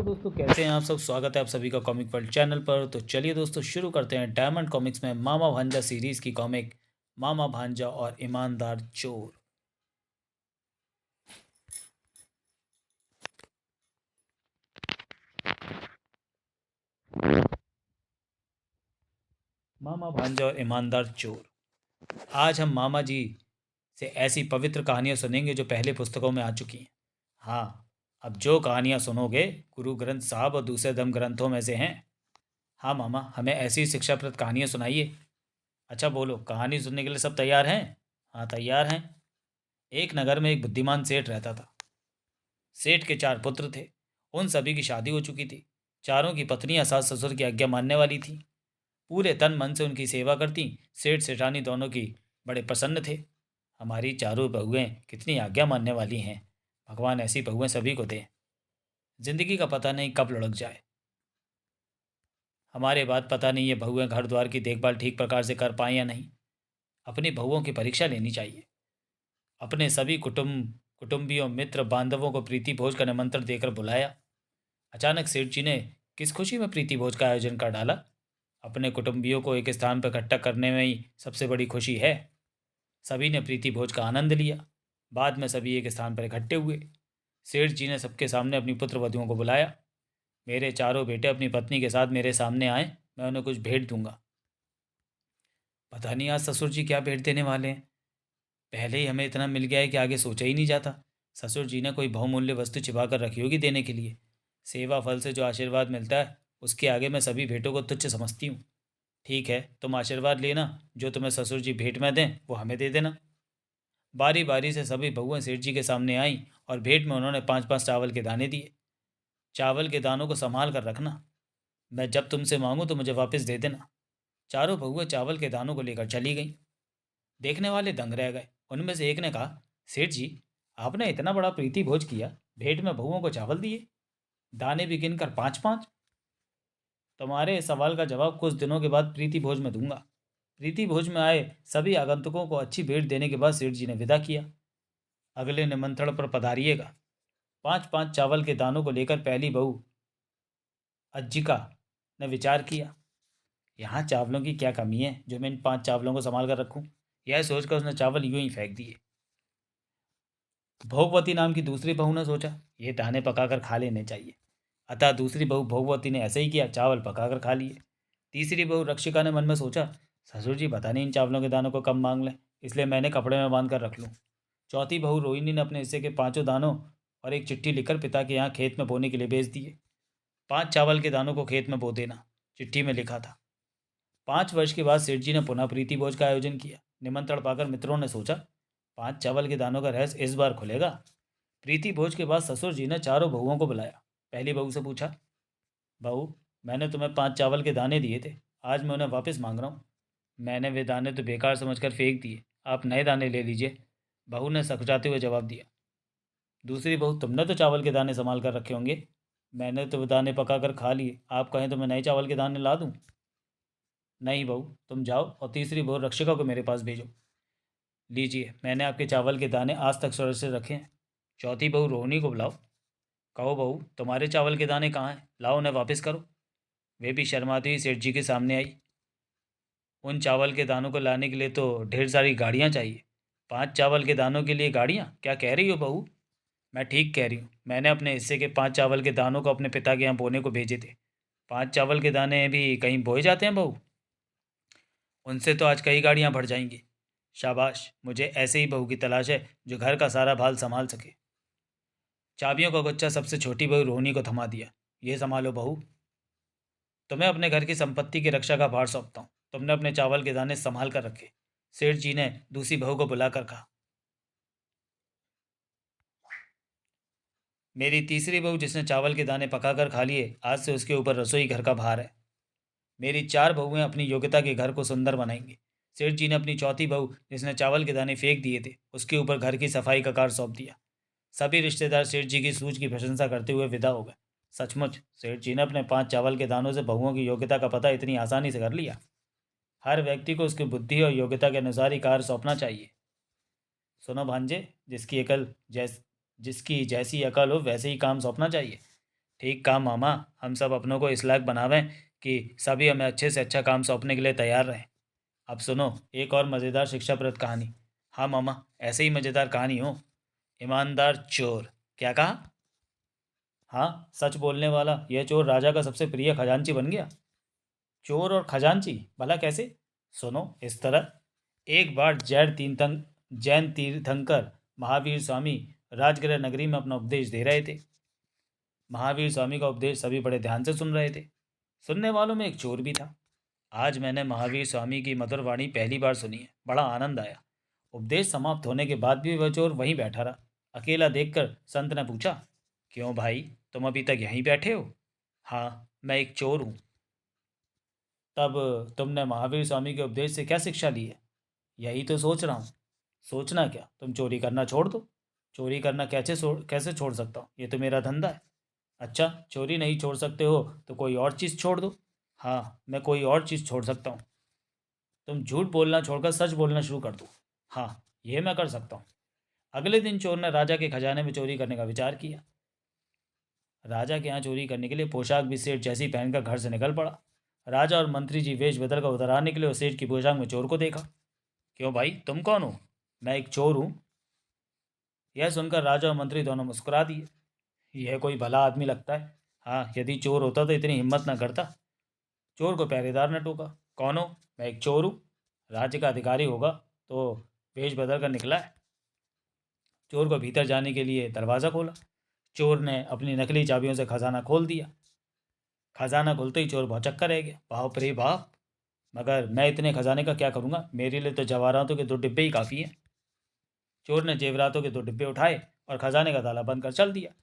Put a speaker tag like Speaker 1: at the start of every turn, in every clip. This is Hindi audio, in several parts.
Speaker 1: दोस्तों, कैसे हैं आप सब। स्वागत है आप सभी का कॉमिक वर्ल्ड चैनल पर। तो चलिए दोस्तों, शुरू करते हैं डायमंड कॉमिक्स में मामा भांजा सीरीज की कॉमिक मामा भांजा और ईमानदार चोर। मामा भांजा और ईमानदार चोर। आज हम मामा जी से ऐसी पवित्र कहानियां सुनेंगे जो पहले पुस्तकों में आ चुकी हैं। हाँ, अब जो कहानियां सुनोगे गुरु ग्रंथ साहब और दूसरे धर्म ग्रंथों में से हैं। हाँ मामा, हमें ऐसी शिक्षाप्रद कहानियां सुनाइए। अच्छा बोलो, कहानी सुनने के लिए सब तैयार हैं? हाँ तैयार हैं। एक नगर में एक बुद्धिमान सेठ रहता था। सेठ के 4 पुत्र थे। उन सभी की शादी हो चुकी थी। चारों की पत्नियां सास ससुर की आज्ञा मानने वाली थीं। पूरे तन मन से उनकी सेवा करती। सेठ सेठानी दोनों की बड़े प्रसन्न थे। हमारी चारों बहुएं कितनी आज्ञा मानने वाली हैं। भगवान ऐसी बहुएं सभी को दे। जिंदगी का पता नहीं कब लुढ़क जाए। हमारे बाद पता नहीं ये बहुएं घर द्वार की देखभाल ठीक प्रकार से कर पाएं या नहीं। अपनी बहुओं की परीक्षा लेनी चाहिए। अपने सभी कुटुंबियों मित्र बांधवों को प्रीति भोज का निमंत्रण देकर बुलाया। अचानक सेठ जी ने किस खुशी में प्रीति भोज का आयोजन कर डाला। अपने कुटुंबियों को एक स्थान पर इकट्ठा करने में ही सबसे बड़ी खुशी है। सभी ने प्रीति भोज का आनंद लिया। बाद में सभी एक स्थान पर इकट्ठे हुए। सेठ जी ने सबके सामने अपनी पुत्र वधुओं को बुलाया। मेरे चारों बेटे अपनी पत्नी के साथ मेरे सामने आए, मैं उन्हें कुछ भेंट दूंगा। पता नहीं आज ससुर जी क्या भेंट देने वाले हैं। पहले ही हमें इतना मिल गया है कि आगे सोचा ही नहीं जाता। ससुर जी ने कोई बहुमूल्य वस्तु छिपा कर रखी होगी देने के लिए। सेवा फल से जो आशीर्वाद मिलता है उसके आगे मैं सभी भेंटों को तुच्छ समझती हूँ। ठीक है, तुम आशीर्वाद लेना। जो तुम्हें ससुर जी भेंट में दें वो हमें दे देना। बारी बारी से सभी बहुएं सेठ जी के सामने आईं और भेंट में उन्होंने 5-5 चावल के दाने दिए। चावल के दानों को संभाल कर रखना। मैं जब तुमसे मांगूँ तो मुझे वापस दे देना। चारों बहुएं चावल के दानों को लेकर चली गईं। देखने वाले दंग रह गए। उनमें से एक ने कहा, सेठ जी, आपने इतना बड़ा प्रीति भोज किया, भेंट में बहुओं को चावल दिए, दाने भी गिनकर 5-5। तुम्हारे इस सवाल का जवाब कुछ दिनों के बाद प्रीति भोज में दूंगा। प्रीति भोज में आए सभी आगंतुकों को अच्छी भेंट देने के बाद सेठ जी ने विदा किया। अगले निमंत्रण पर पधारिएगा। 5-5 चावल के दानों को लेकर पहली बहू अज्जिका ने विचार किया, यहाँ चावलों की क्या कमी है जो मैं इन 5 चावलों को संभाल कर रखूं। यह सोचकर उसने चावल यूं ही फेंक दिए। भोगवती नाम की दूसरी बहू ने सोचा, ये दाने पकाकर खा लेने चाहिए। अतः दूसरी बहू भोगवती ने ऐसे ही किया, चावल पकाकर खा लिए। तीसरी बहू रक्षिका ने मन में सोचा, ससुर जी पता नहीं इन चावलों के दानों को कब मांग लें, इसलिए मैंने कपड़े में बांध कर रख लूँ। चौथी बहू रोहिणी ने अपने हिस्से के 5 दानों और एक चिट्ठी लिखकर पिता के यहाँ खेत में बोने के लिए भेज दिए। 5 चावल के दानों को खेत में बो देना, चिट्ठी में लिखा था। 5 वर्ष के बाद सेठ जी ने पुनः प्रीति भोज का आयोजन किया। निमंत्रण पाकर मित्रों ने सोचा, 5 चावल के दानों का रहस्य इस बार खुलेगा। प्रीति भोज के बाद ससुर जी ने चारों बहुओं को बुलाया। पहली बहू से पूछा, बहू, मैंने तुम्हें 5 चावल के दाने दिए थे, आज मैं उन्हें वापस मांग रहा हूँ। मैंने वे दाने तो बेकार समझकर फेंक दिए, आप नए दाने ले लीजिए। बहू ने सकचाते हुए जवाब दिया। दूसरी बहू, तुमने तो चावल के दाने संभाल कर रखे होंगे, मैंने तो वे दाने पका कर खा लिए, आप कहें तो मैं नए चावल के दाने ला दूँ? नहीं बहू, तुम जाओ और तीसरी बहू रक्षिका को मेरे पास भेजो। लीजिए, मैंने आपके चावल के दाने आज तक सुरक्षित रखे हैं। चौथी बहू रोहिणी को बुलाओ। कहो, बहू तुम्हारे चावल के दाने कहाँ हैं, लाओ उन्हें वापस करो। वे भी शर्माती हुई सेठ जी के सामने आई। उन चावल के दानों को लाने के लिए तो ढेर सारी गाड़ियाँ चाहिए। 5 चावल के दानों के लिए गाड़ियाँ, क्या कह रही हो बहू? मैं ठीक कह रही हूँ, मैंने अपने हिस्से के 5 चावल के दानों को अपने पिता के यहाँ बोने को भेजे थे। 5 चावल के दाने भी कहीं बोए जाते हैं बहू? उनसे तो आज कई गाड़ियाँ भर जाएंगी। शाबाश, मुझे ऐसे ही बहू की तलाश है जो घर का सारा भाल संभाल सके। चाबियों का गुच्छा सबसे छोटी बहू रोहिणी को थमा दिया। ये संभालो बहू, तुम्हें अपने घर की संपत्ति की रक्षा का भार सौंपता हूँ। तुमने अपने चावल के दाने संभाल कर रखे। सेठ जी ने दूसरी बहू को बुलाकर कहा। मेरी तीसरी बहू जिसने चावल के दाने पकाकर खा लिए, आज से उसके ऊपर रसोई घर का भार है। मेरी 4 बहुएं अपनी योग्यता के घर को सुंदर बनाएंगी। सेठ जी ने अपनी चौथी बहू जिसने चावल के दाने फेंक दिए थे, उसके ऊपर घर की सफाई का कार्य सौंप दिया। सभी रिश्तेदार सेठ जी की सूझ की प्रशंसा करते हुए विदा हो गए। सचमुच सेठ जी ने अपने 5 चावल के दानों से बहुओं की योग्यता का पता इतनी आसानी से कर लिया। हर व्यक्ति को उसकी बुद्धि और योग्यता के अनुसार ही कार्य सौंपना चाहिए। सुनो भांजे, जिसकी जैसी अकल हो वैसे ही काम सौंपना चाहिए। ठीक काम मामा, हम सब अपनों को इस लायक बनावें कि सभी हमें अच्छे से अच्छा काम सौंपने के लिए तैयार रहें। अब सुनो एक और मज़ेदार शिक्षाप्रद कहानी। हाँ मामा, ऐसे ही मज़ेदार कहानी हो। ईमानदार चोर। क्या कहा? हाँ, सच बोलने वाला यह चोर राजा का सबसे प्रिय खजांची बन गया। चोर और खजांची भला कैसे? सुनो इस तरह। एक बार जैन तीर्थंकर महावीर स्वामी राजगृह नगरी में अपना उपदेश दे रहे थे। महावीर स्वामी का उपदेश सभी बड़े ध्यान से सुन रहे थे। सुनने वालों में एक चोर भी था। आज मैंने महावीर स्वामी की मधुर वाणी पहली बार सुनी है, बड़ा आनंद आया। उपदेश समाप्त होने के बाद भी वह चोर वहीं बैठा रहा। अकेला देखकर संत ने पूछा, क्यों भाई, तुम अभी तक यहीं बैठे हो? हाँ, मैं एक चोर हूँ। तब तुमने महावीर स्वामी के उपदेश से क्या शिक्षा ली है? यही तो सोच रहा हूँ। सोचना क्या, तुम चोरी करना छोड़ दो। चोरी करना कैसे छोड़ सकता हूँ, ये तो मेरा धंधा है। अच्छा, चोरी नहीं छोड़ सकते हो तो कोई और चीज़ छोड़ दो। हाँ, मैं कोई और चीज़ छोड़ सकता हूँ। तुम झूठ बोलना छोड़कर सच बोलना शुरू कर दो। हाँ, ये मैं कर सकता हूँ। अगले दिन चोर ने राजा के खजाने में चोरी करने का विचार किया। राजा के यहाँ चोरी करने के लिए पोशाक भी सेठ जैसी पहनकर घर से निकल पड़ा। राजा और मंत्री जी वेश बदल कर उधर आने के लिए सेठ की पोशाक में चोर को देखा। क्यों भाई, तुम कौन हो? मैं एक चोर हूँ। यह सुनकर राजा और मंत्री दोनों मुस्कुरा दिए। यह कोई भला आदमी लगता है। हाँ, यदि चोर होता तो इतनी हिम्मत न करता। चोर को पहरेदार ने टोका। कौन हो? मैं एक चोर हूँ। राज्य का अधिकारी होगा तो वेश बदल कर निकला है। चोर को भीतर जाने के लिए दरवाज़ा खोला। चोर ने अपनी नकली चाबियों से खजाना खोल दिया। खजाना खुलते ही चोर भौचक्का रह गया। बाप रे बाप, मगर मैं इतने खजाने का क्या करूँगा, मेरे लिए तो जवाहरातों के 2 डिब्बे ही काफ़ी हैं। चोर ने जेवरातों के 2 डिब्बे उठाए और खजाने का ताला बंद कर चल दिया।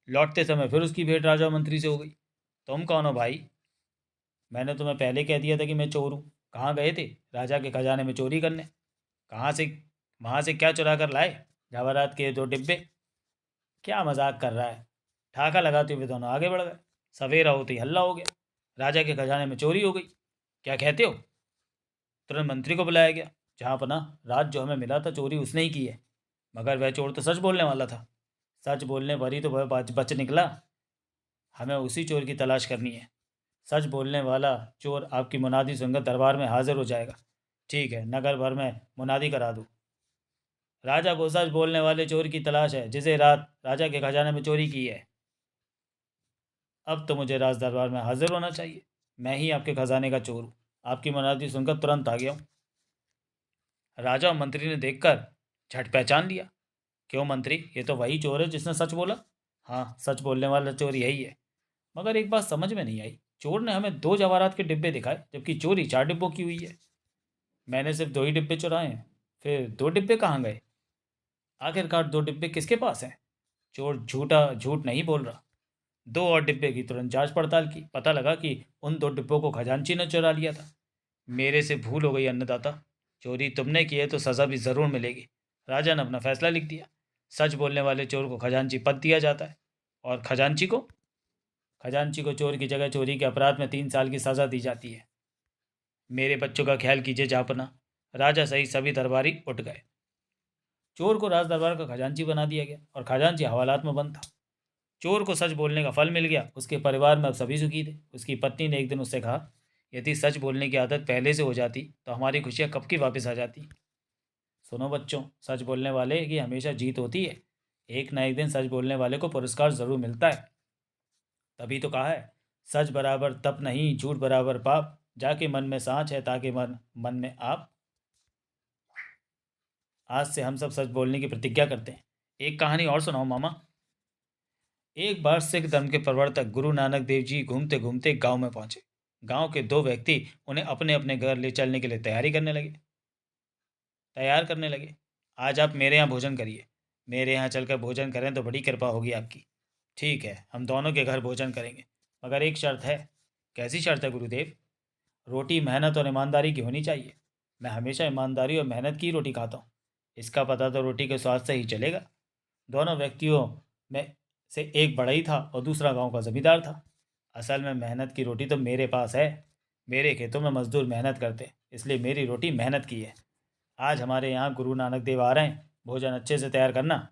Speaker 1: लौटते समय फिर उसकी भेंट राजा मंत्री से हो गई। तुम कौन हो भाई? मैंने तुम्हें पहले कह दिया था कि मैं चोर हूँ। कहाँ गए थे? राजा के खजाने में चोरी करने। कहाँ से? वहाँ से क्या चुरा कर लाए? जवाहरात के 2 डिब्बे। क्या मजाक कर रहा है? ठाका लगाते हुए दोनों आगे बढ़ गए। सवेरा होते ही हल्ला हो गया। राजा के खजाने में चोरी हो गई। क्या कहते हो? तुरंत मंत्री को बुलाया गया। जहाँ पना, रात जो हमें मिला था चोरी उसने ही की है। मगर वह चोर तो सच बोलने वाला था। सच बोलने पर ही तो वह बच निकला। हमें उसी चोर की तलाश करनी है। सच बोलने वाला चोर आपकी मुनादी सुनकर दरबार में हाजिर हो जाएगा। ठीक है, नगर भर में मुनादी करा दो। राजा को सच बोलने वाले चोर की तलाश है जिसे रात राजा के खजाने में चोरी की है। अब तो मुझे राज दरबार में हाजिर होना चाहिए। मैं ही आपके खजाने का चोर हूँ। आपकी मुनादी सुनकर तुरंत आ गया हूँ। राजा और मंत्री ने देखकर झट पहचान लिया। क्यों मंत्री, ये तो वही चोर है जिसने सच बोला। हाँ, सच बोलने वाला चोर यही है। मगर एक बात समझ में नहीं आई। चोर ने हमें 2 जवाहरात के डिब्बे दिखाए जबकि चोरी 4 डिब्बों की हुई है। मैंने सिर्फ 2 ही डिब्बे चुराए हैं। फिर 2 डिब्बे कहाँ गए? आखिरकार 2 डिब्बे किसके पास हैं? चोर झूठ नहीं बोल रहा। 2 और डिब्बे की तुरंत जांच पड़ताल की। पता लगा कि उन 2 डिब्बों को खजांची ने चुरा लिया था। मेरे से भूल हो गई अन्नदाता। चोरी तुमने की है तो सज़ा भी ज़रूर मिलेगी। राजा ने अपना फैसला लिख दिया। सच बोलने वाले चोर को खजांची पद दिया जाता है। और खजांची को चोर की जगह चोरी के अपराध में 3 साल की सज़ा दी जाती है। मेरे बच्चों का ख्याल कीजिए जापना। राजा सहित सभी दरबारी उठ गए। चोर को राज दरबार का खजांची बना दिया गया और खजांची हवालात में बंद था। चोर को सच बोलने का फल मिल गया। उसके परिवार में अब सभी सुखी थे। उसकी पत्नी ने एक दिन उससे कहा, यदि सच बोलने की आदत पहले से हो जाती तो हमारी खुशियाँ कब की वापस आ जाती। सुनो बच्चों, सच बोलने वाले की हमेशा जीत होती है। एक ना एक दिन सच बोलने वाले को पुरस्कार ज़रूर मिलता है। तभी तो कहा है, सच बराबर तप नहीं, झूठ बराबर पाप, जाके मन में सांच है ताकि मन मन में आप। आज से हम सब सच बोलने की प्रतिज्ञा करते हैं। एक कहानी और सुनाओ मामा। एक बार सिख धर्म के प्रवर्तक गुरु नानक देव जी घूमते घूमते गांव में पहुंचे। गांव के 2 व्यक्ति उन्हें अपने अपने घर ले चलने के लिए तैयार करने लगे। आज आप मेरे यहाँ भोजन करिए। मेरे यहाँ चलकर भोजन करें तो बड़ी कृपा होगी आपकी। ठीक है, हम दोनों के घर भोजन करेंगे, मगर एक शर्त है। कैसी शर्त है गुरुदेव? रोटी मेहनत और ईमानदारी की होनी चाहिए। मैं हमेशा ईमानदारी और मेहनत की रोटी खाता हूँ। इसका पता तो रोटी के स्वाद से ही चलेगा। दोनों व्यक्तियों में से एक बढ़ई था और दूसरा गांव का जमींदार था। असल में मेहनत की रोटी तो मेरे पास है। मेरे खेतों में मजदूर मेहनत करते हैं, इसलिए मेरी रोटी मेहनत की है। आज हमारे यहाँ गुरु नानक देव आ रहे हैं, भोजन अच्छे से तैयार करना।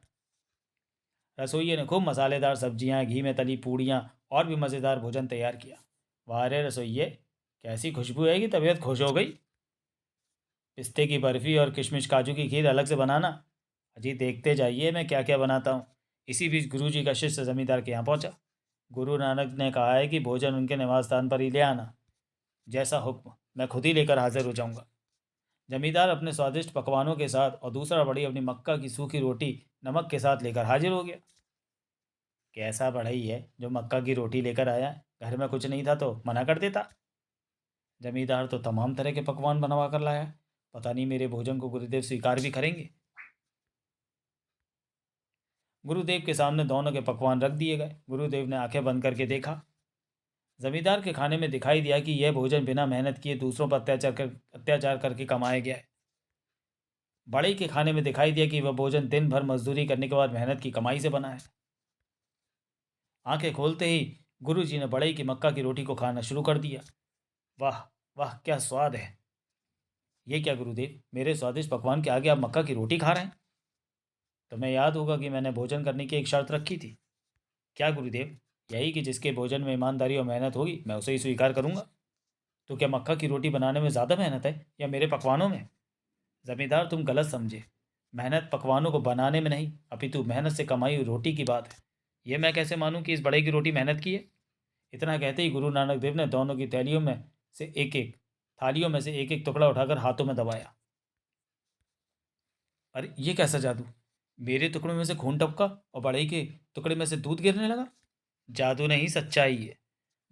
Speaker 1: रसोइये ने खूब मसालेदार सब्जियाँ, घी में तली पूड़ियाँ और भी मज़ेदार भोजन तैयार किया। वाह रे रसोइये, कैसी खुशबू है कि तबीयत खुश हो गई। पिस्ते की बर्फ़ी और किशमिश काजू की खीर अलग से बनाना। अजी देखते जाइए मैं क्या क्या बनाता हूँ। इसी बीच गुरुजी का शिष्य जमींदार के यहाँ पहुँचा। गुरु नानक ने कहा है कि भोजन उनके निवास स्थान पर ही ले आना। जैसा हुक्म, मैं खुद ही लेकर हाजिर हो जाऊंगा। जमींदार अपने स्वादिष्ट पकवानों के साथ और दूसरा बड़ी अपनी मक्का की सूखी रोटी नमक के साथ लेकर हाजिर हो गया। कैसा बढ़ई है जो मक्का की रोटी लेकर आया, घर में कुछ नहीं था तो मना कर देता। जमींदार तो तमाम तरह के पकवान बनवा कर लाया है। पता नहीं मेरे भोजन को गुरुदेव स्वीकार भी करेंगे। गुरुदेव के सामने दोनों के पकवान रख दिए गए। गुरुदेव ने आंखें बंद करके देखा। जमींदार के खाने में दिखाई दिया कि यह भोजन बिना मेहनत किए दूसरों पर अत्याचार करके कमाया गया है। बड़ई के खाने में दिखाई दिया कि वह भोजन दिन भर मजदूरी करने के बाद मेहनत की कमाई से बना है। आंखें खोलते ही गुरुजी ने बड़ई की मक्का की रोटी को खाना शुरू कर दिया। वाह वाह, क्या स्वाद है। ये क्या गुरुदेव, मेरे स्वादिष्ट पकवान के आगे आप मक्का की रोटी खा रहे हैं। तुम्हें याद होगा कि मैंने भोजन करने की एक शर्त रखी थी। क्या गुरुदेव? यही कि जिसके भोजन में ईमानदारी और मेहनत होगी मैं उसे ही स्वीकार करूंगा। तो क्या मक्का की रोटी बनाने में ज़्यादा मेहनत है या मेरे पकवानों में? जमींदार, तुम गलत समझे। मेहनत पकवानों को बनाने में नहीं, अपितु मेहनत से कमाई हुई रोटी की बात है। ये मैं कैसे मानूं कि इस बड़े की रोटी मेहनत की है? इतना कहते ही गुरु नानक देव ने दोनों की थालियों में से एक एक टुकड़ा उठाकर हाथों में दबाया। अरे ये कैसा जादू? मेरे टुकड़े में से खून टपका और बड़ई के टुकड़े में से दूध गिरने लगा। जादू नहीं, सच्चाई है।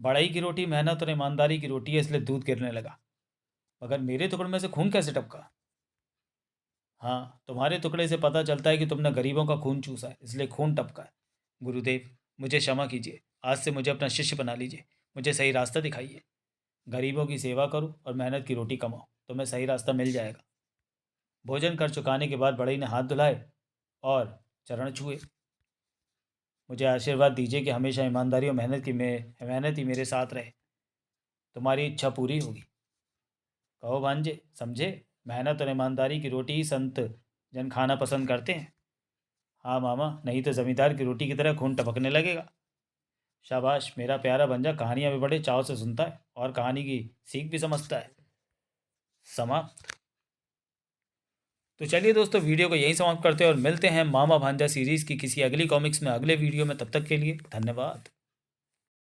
Speaker 1: बड़ई की रोटी मेहनत और ईमानदारी की रोटी है, इसलिए दूध गिरने लगा। मगर मेरे टुकड़े में से खून कैसे टपका? हाँ, तुम्हारे टुकड़े से पता चलता है कि तुमने गरीबों का खून चूसा है, इसलिए खून टपका है। गुरुदेव, मुझे क्षमा कीजिए। आज से मुझे अपना शिष्य बना लीजिए। मुझे सही रास्ता दिखाइए। गरीबों की सेवा करो और मेहनत की रोटी कमाओ, तुम्हें सही रास्ता मिल जाएगा। भोजन कर चुकाने के बाद बड़ई ने हाथ धुलाए और चरण छुए। मुझे आशीर्वाद दीजिए कि हमेशा ईमानदारी और मेहनत ही मेरे साथ रहे। तुम्हारी इच्छा पूरी होगी। कहो भांजे, समझे? मेहनत और ईमानदारी की रोटी ही संत जन खाना पसंद करते हैं। हाँ मामा, नहीं तो जमींदार की रोटी की तरह खून टपकने लगेगा। शाबाश, मेरा प्यारा भंजा कहानियाँ भी बड़े चाव से सुनता है और कहानी की सीख भी समझता है। समाप्त। तो चलिए दोस्तों, वीडियो को यहीं समाप्त करते हैं और मिलते हैं मामा भांजा सीरीज़ की किसी अगली कॉमिक्स में अगले वीडियो में। तब तक के लिए धन्यवाद।